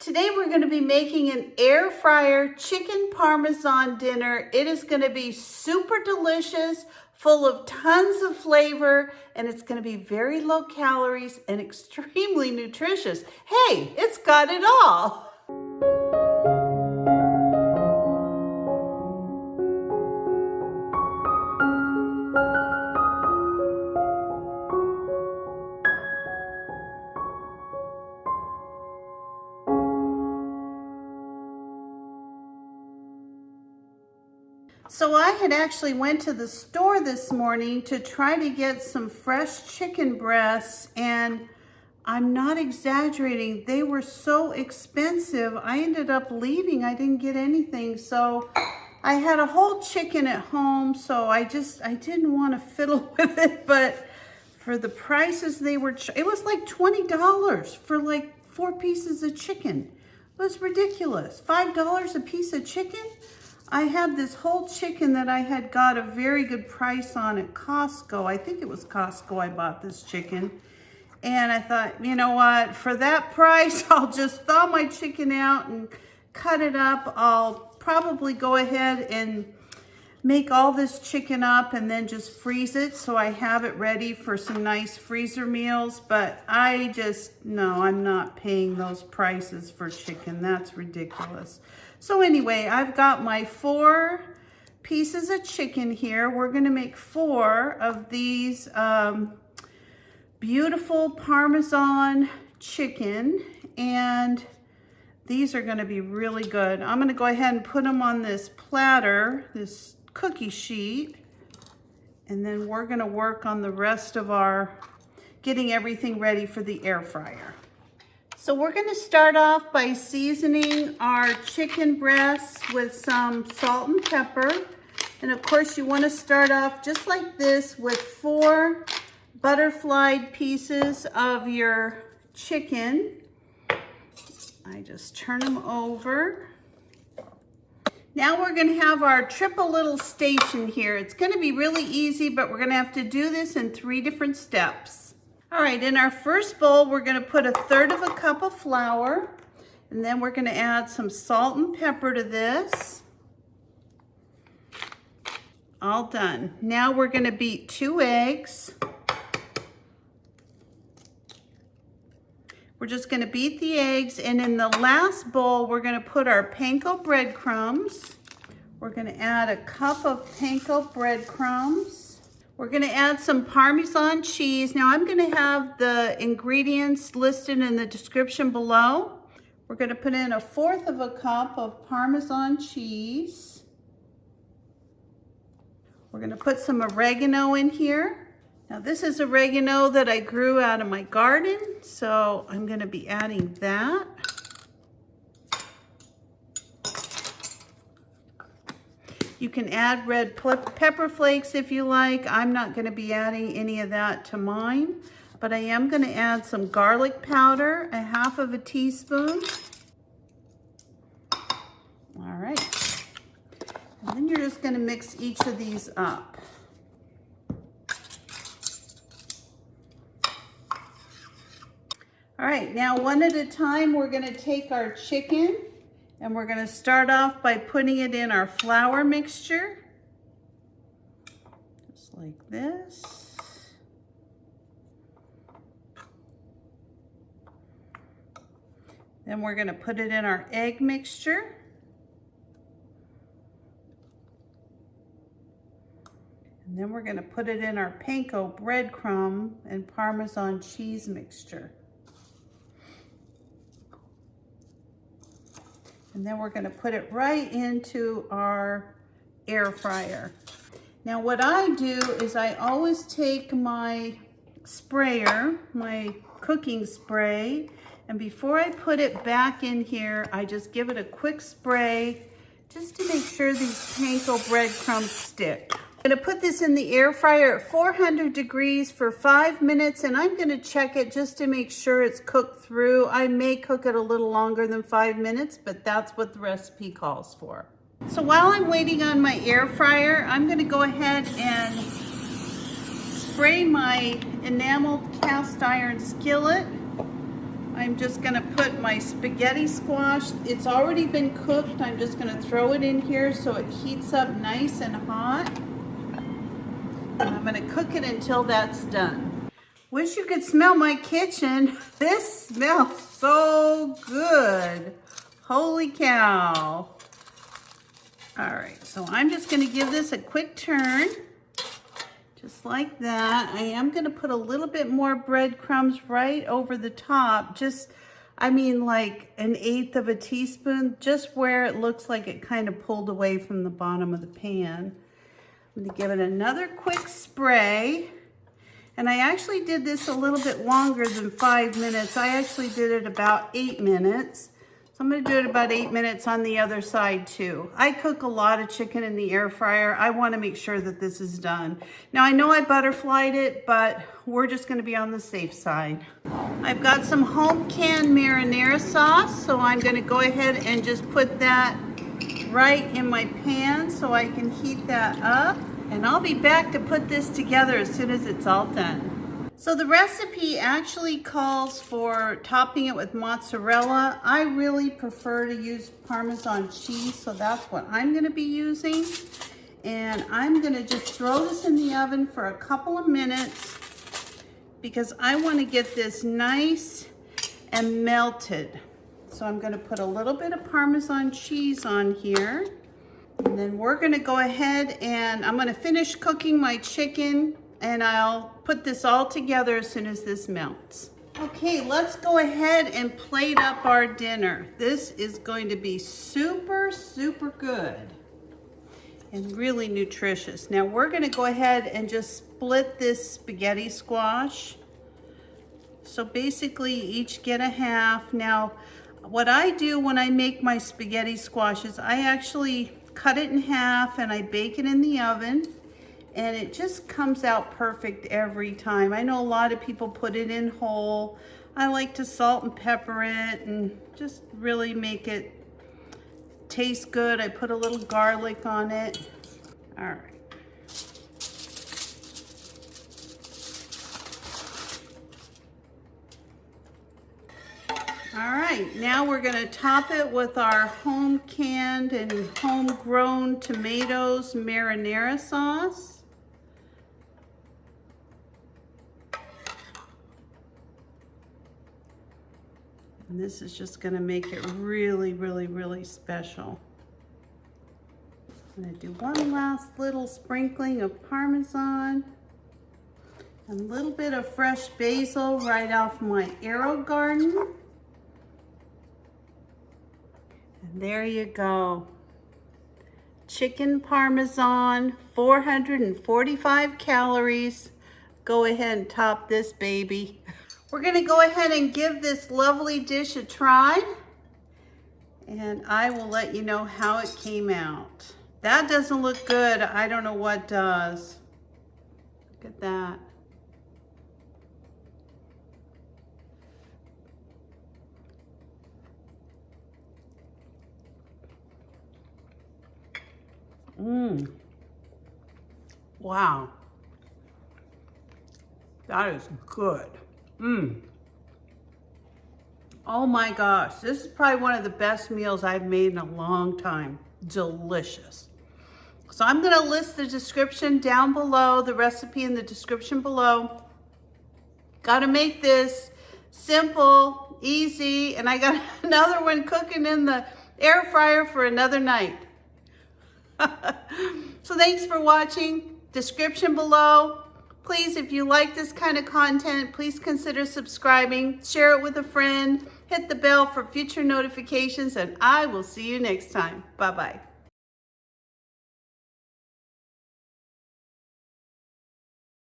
Today we're going to be making an air fryer chicken parmesan dinner. It is going to be super delicious, full of tons of flavor, and it's going to be very low calories and extremely nutritious. Hey, it's got it all. So I had actually went to the store this morning to try to get some fresh chicken breasts, and I'm not exaggerating, they were so expensive. I ended up leaving. I didn't get anything. So I had a whole chicken at home, so I didn't want to fiddle with it, but for the prices they were, it was like $20 for like 4 pieces of chicken. It was ridiculous. $5 a piece of chicken? I had this whole chicken that I had got a very good price on at Costco. I think it was Costco I bought this chicken. And I thought, you know what, for that price, I'll just thaw my chicken out and cut it up. I'll probably go ahead and make all this chicken up and then just freeze it so I have it ready for some nice freezer meals. But no, I'm not paying those prices for chicken. That's ridiculous. So anyway, I've got my 4 pieces of chicken here. We're gonna make 4 of these beautiful Parmesan chicken, and these are gonna be really good. I'm gonna go ahead and put them on this platter, this cookie sheet, and then we're gonna work on the rest of our getting everything ready for the air fryer. So we're going to start off by seasoning our chicken breasts with some salt and pepper. And of course you want to start off just like this with 4 butterflied pieces of your chicken. I just turn them over. Now we're going to have our triple little station here. It's going to be really easy, but we're going to have to do this in 3 different steps. All right, in our first bowl, we're gonna put 1/3 cup of flour, and then we're gonna add some salt and pepper to this. All done. Now we're gonna beat 2 eggs. We're just gonna beat the eggs, and in the last bowl, we're gonna put our panko breadcrumbs. We're gonna add 1 cup of panko breadcrumbs. We're gonna add some Parmesan cheese. Now I'm gonna have the ingredients listed in the description below. We're gonna put in 1/4 cup of Parmesan cheese. We're gonna put some oregano in here. Now this is oregano that I grew out of my garden, so I'm gonna be adding that. You can add red pepper flakes if you like. I'm not going to be adding any of that to mine, but I am going to add some garlic powder, 1/2 teaspoon. All right. And then you're just going to mix each of these up. All right, now one at a time, we're going to take our chicken, and we're going to start off by putting it in our flour mixture, just like this. Then we're going to put it in our egg mixture. And then we're going to put it in our panko breadcrumb and Parmesan cheese mixture. And then we're gonna put it right into our air fryer. Now what I do is I always take my sprayer, my cooking spray, and before I put it back in here, I just give it a quick spray just to make sure these panko breadcrumbs stick. I'm gonna put this in the air fryer at 400 degrees for 5 minutes, and I'm gonna check it just to make sure it's cooked through. I may cook it a little longer than 5 minutes, but that's what the recipe calls for. So while I'm waiting on my air fryer, I'm gonna go ahead and spray my enameled cast iron skillet I'm just gonna put my spaghetti squash. It's already been cooked. I'm just gonna throw it in here so it heats up nice and hot. And I'm gonna cook it until that's done. Wish you could smell my kitchen. This smells so good. Holy cow. All right, so I'm just gonna give this a quick turn. Just like that. I am gonna put a little bit more breadcrumbs right over the top. Just, I mean like 1/8 of a teaspoon, just where it looks like it kind of pulled away from the bottom of the pan. I'm gonna give it another quick spray. And I actually did this a little bit longer than 5 minutes. I actually did it about 8 minutes. So I'm gonna do it about 8 minutes on the other side too. I cook a lot of chicken in the air fryer. I wanna make sure that this is done. Now I know I butterflied it, but we're just gonna be on the safe side. I've got some home canned marinara sauce, so I'm gonna go ahead and just put that right in my pan so I can heat that up. And I'll be back to put this together as soon as it's all done. So the recipe actually calls for topping it with mozzarella. I really prefer to use Parmesan cheese, so that's what I'm gonna be using. And I'm gonna just throw this in the oven for a couple of minutes because I wanna get this nice and melted. So I'm gonna put a little bit of Parmesan cheese on here. And then we're gonna go ahead and I'm gonna finish cooking my chicken and I'll put this all together as soon as this melts. Okay, let's go ahead and plate up our dinner. This is going to be super, super good and really nutritious. Now we're gonna go ahead and just split this spaghetti squash. So basically each get a half. Now, what I do when I make my spaghetti squash is I actually cut it in half and I bake it in the oven. And it just comes out perfect every time. I know a lot of people put it in whole. I like to salt and pepper it and just really make it taste good. I put a little garlic on it. All right. All right, now we're gonna top it with our home canned and homegrown tomatoes marinara sauce. And this is just gonna make it really, really, really special. I'm gonna do one last little sprinkling of Parmesan and a little bit of fresh basil right off my arrow garden. And there you go. Chicken Parmesan, 445 calories. Go ahead and top this baby. We're gonna go ahead and give this lovely dish a try, and I will let you know how it came out. That doesn't look good. I don't know what does. Look at that. Wow. That is good. Oh my gosh, this is probably one of the best meals I've made in a long time. Delicious. So I'm gonna list the description down below, the recipe in the description below. Gotta make this simple, easy, and I got another one cooking in the air fryer for another night. So thanks for watching. Description below. Please, if you like this kind of content, please consider subscribing, share it with a friend, hit the bell for future notifications, and I will see you next time. Bye-bye.